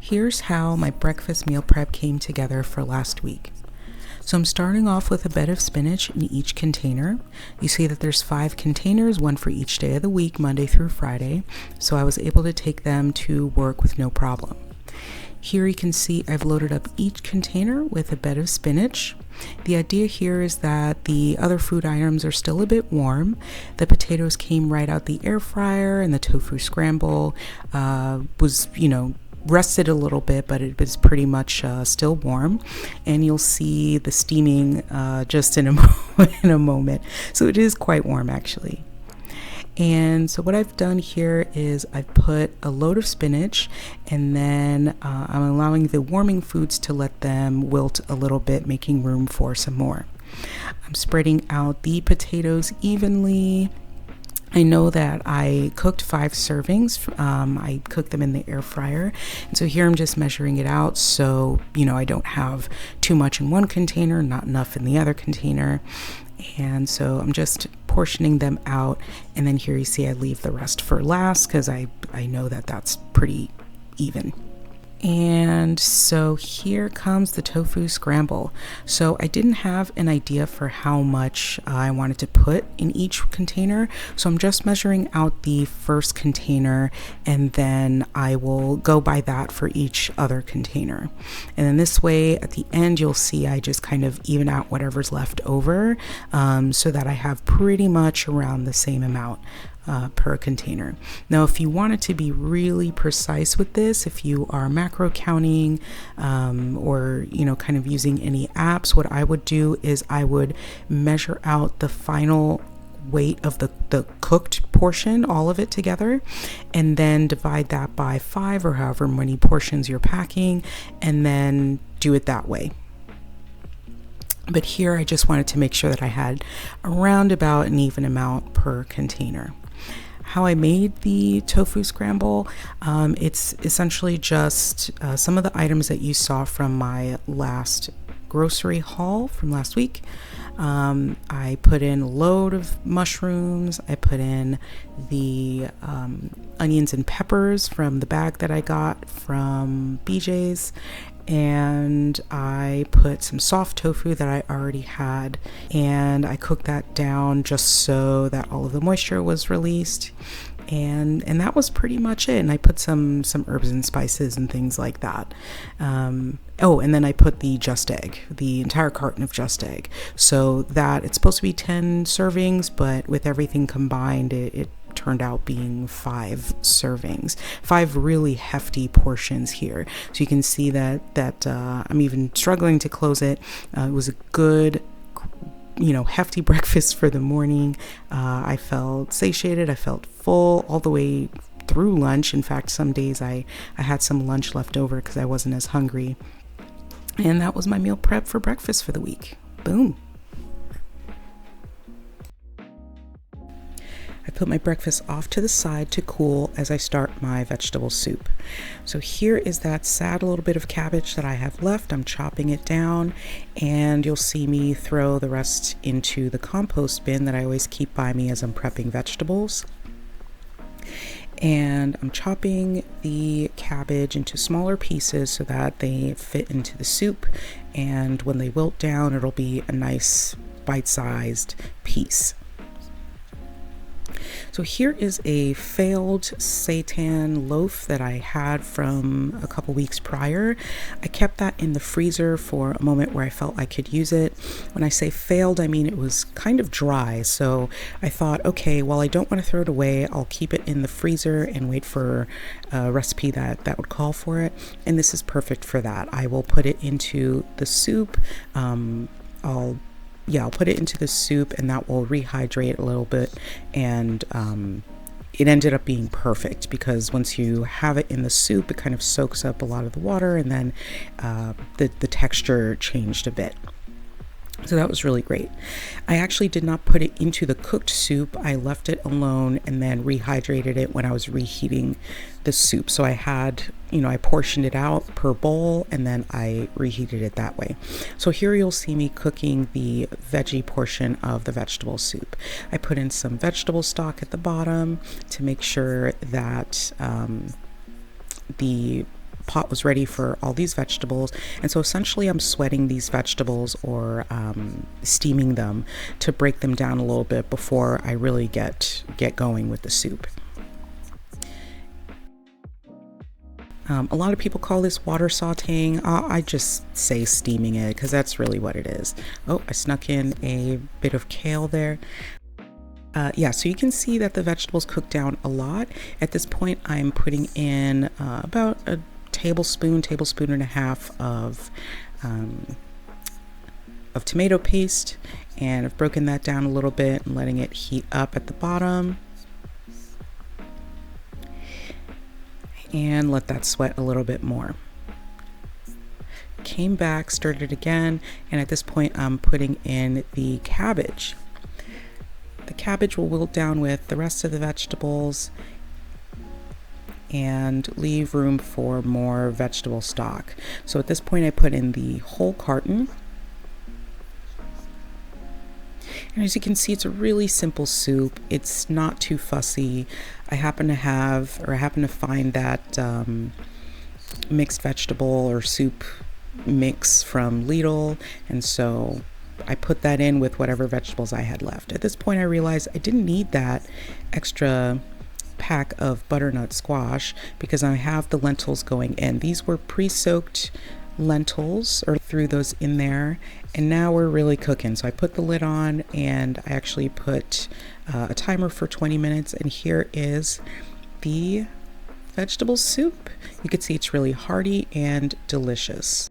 Here's how my breakfast meal prep came together for last week. So I'm starting off with a bed of spinach in each container. You see that there's 5 containers, one for each day of the week, Monday through Friday. So I was able to take them to work with no problem. Here you can see I've loaded up each container with a bed of spinach. The idea here is that the other food items are still a bit warm. The potatoes came right out the air fryer, and the tofu scramble was, rested a little bit, but it was pretty much still warm. And you'll see the steaming just in a moment. So it is quite warm actually. And so what I've done here is I've put a load of spinach, and then I'm allowing the warming foods to let them wilt a little bit, making room for some more. I'm spreading out the potatoes evenly. I know that I cooked 5 servings. I cooked them in the air fryer. And so here I'm just measuring it out so, I don't have too much in one container, not enough in the other container. And so I'm just portioning them out. And then here you see I leave the rest for last because I know that that's pretty even. And so here comes the tofu scramble. So I didn't have an idea for how much I wanted to put in each container. So I'm just measuring out the first container, and then I will go by that for each other container. And then this way at the end, you'll see I just kind of even out whatever's left over so that I have pretty much around the same amount per container. Now, if you wanted to be really precise with this, if you are macro counting or kind of using any apps, what I would do is I would measure out the final weight of the cooked portion, all of it together, and then divide that by 5 or however many portions you're packing, and then do it that way. But here I just wanted to make sure that I had around about an even amount per container. How I made the tofu scramble, it's essentially just some of the items that you saw from my last grocery haul from last week. I put in a load of mushrooms. I put in the onions and peppers from the bag that I got from BJ's. And I put some soft tofu that I already had, and I cooked that down just so that all of the moisture was released, and that was pretty much it. And I put some herbs and spices and things like that. And then I put the Just Egg, the entire carton of Just Egg, so that it's supposed to be 10 servings, but with everything combined, it turned out being 5 servings, 5 really hefty portions here. So you can see that I'm even struggling to close it. It was a good, hefty breakfast for the morning. I felt satiated. I felt full all the way through lunch. In fact, some days I had some lunch left over because I wasn't as hungry. And that was my meal prep for breakfast for the week. Boom. I put my breakfast off to the side to cool as I start my vegetable soup. So here is that sad little bit of cabbage that I have left. I'm chopping it down, and you'll see me throw the rest into the compost bin that I always keep by me as I'm prepping vegetables. And I'm chopping the cabbage into smaller pieces so that they fit into the soup, and when they wilt down, it'll be a nice bite-sized piece. So here is a failed seitan loaf that I had from a couple weeks prior. I kept that in the freezer for a moment where I felt I could use it. When I say failed, I mean it was kind of dry. So I thought, okay, well, I don't want to throw it away. I'll keep it in the freezer and wait for a recipe that would call for it. And this is perfect for that. I will put it into the soup. I'll put it into the soup, and that will rehydrate a little bit. And it ended up being perfect because once you have it in the soup, it kind of soaks up a lot of the water, and then the texture changed a bit. So that was really great. I actually did not put it into the cooked soup. I left it alone and then rehydrated it when I was reheating the soup. So I had, I portioned it out per bowl and then I reheated it that way. So here you'll see me cooking the veggie portion of the vegetable soup. I put in some vegetable stock at the bottom to make sure that the pot was ready for all these vegetables, and so essentially I'm sweating these vegetables or steaming them to break them down a little bit before I really get going with the soup. A lot of people call this water sauteing. I just say steaming it because that's really what it is. Oh, I snuck in a bit of kale there. Yeah, so you can see that the vegetables cook down a lot. At this point, I'm putting in about a tablespoon and a half of tomato paste, and I've broken that down a little bit and letting it heat up at the bottom. And let that sweat a little bit more. Came back, stirred it again, and at this point I'm putting in the cabbage. The cabbage will wilt down with the rest of the vegetables and leave room for more vegetable stock. So at this point I put in the whole carton. And as you can see, it's a really simple soup. It's not too fussy. I happen to find that mixed vegetable or soup mix from Lidl, and so I put that in with whatever vegetables I had left. At this point I realized I didn't need that extra pack of butternut squash because I have the lentils going in. These were pre-soaked lentils, or threw those in there, and now we're really cooking. So I put the lid on and I actually put a timer for 20 minutes, and here is the vegetable soup. You can see it's really hearty and delicious.